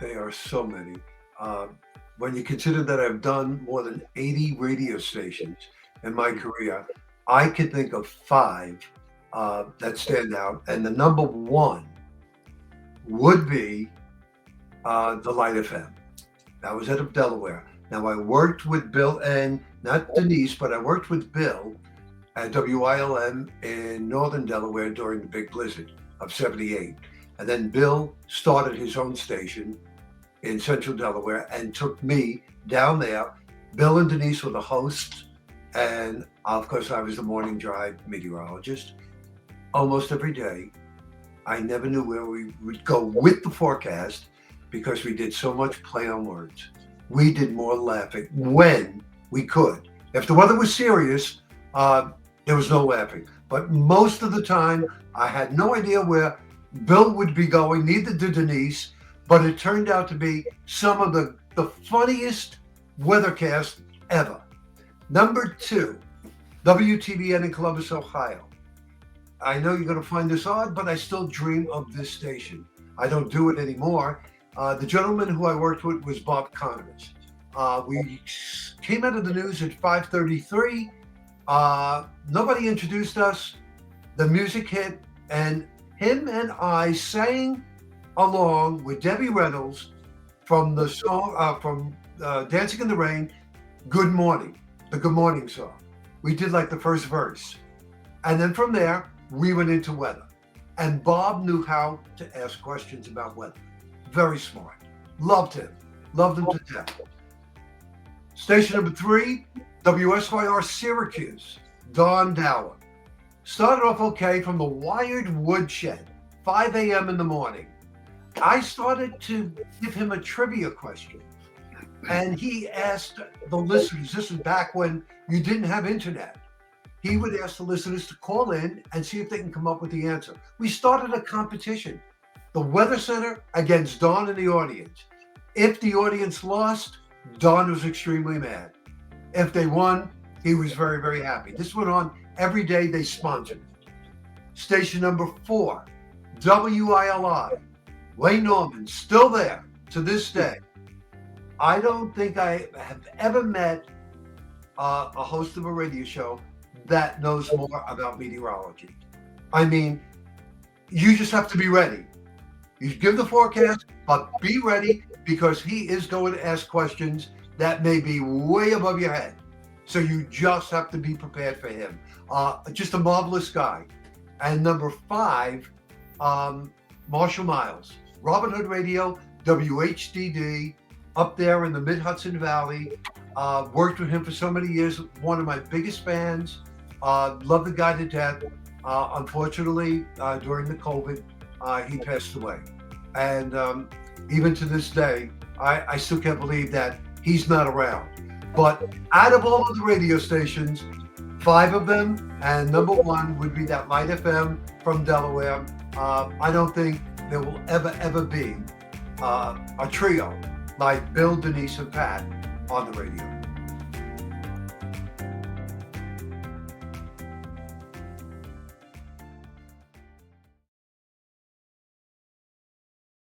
There are so many. Uh, when you consider that I've done more than 80 radio stations in my career, I can think of five that stand out. And the number one would be the Light FM. That was out of Delaware. Now, I worked with Bill and not Denise, but I worked with Bill at WILM in northern Delaware during the big blizzard of '78. And then Bill started his own station in central Delaware and took me down there. Bill and Denise were the hosts. And of course, I was the morning drive meteorologist. Almost every day, I never knew where we would go with the forecast because we did so much play on words. We did more laughing when we could. If the weather was serious, there was no laughing. But most of the time, I had no idea where Bill would be going, neither did Denise, but it turned out to be some of the funniest weathercasts ever. Number two, WTBN in Columbus, Ohio. I know you're going to find this odd, but I still dream of this station. I don't do it anymore. The gentleman who I worked with was Bob Connors. We came out of the news at 5:33. Nobody introduced us. The music hit, and him and I sang along with Debbie Reynolds from the song from Dancing in the Rain, Good Morning, the Good Morning song. We did like the first verse. And then from there, we went into weather. And Bob knew how to ask questions about weather. Very smart. Loved him. Loved him to death. Station number three, WSYR Syracuse, Don Dower. Started off okay from the wired woodshed, 5 a.m. in the morning. I started to give him a trivia question. And he asked the listeners, this is back when you didn't have internet. He would ask the listeners to call in and see if they can come up with the answer. We started a competition. The Weather Center against Don and the audience. If the audience lost, Don was extremely mad. If they won, he was very, very happy. This went on every day. They sponsored it. Station number four, WILI. Wayne Norman, still there to this day. I don't think I have ever met a host of a radio show that knows more about meteorology. I mean, you just have to be ready. You give the forecast, but be ready because he is going to ask questions that may be way above your head. So you just have to be prepared for him. Just a marvelous guy. And number five, Marshall Miles, Robin Hood Radio, WHDD, up there in the Mid-Hudson Valley. Worked with him for so many years. One of my biggest fans. Love the guy to death. Unfortunately, during the COVID, he passed away. And even to this day, I still can't believe that he's not around. But out of all of the radio stations, five of them, and number one would be that Light FM from Delaware. I don't think there will ever be a trio like Bill, Denise, and Pat on the radio.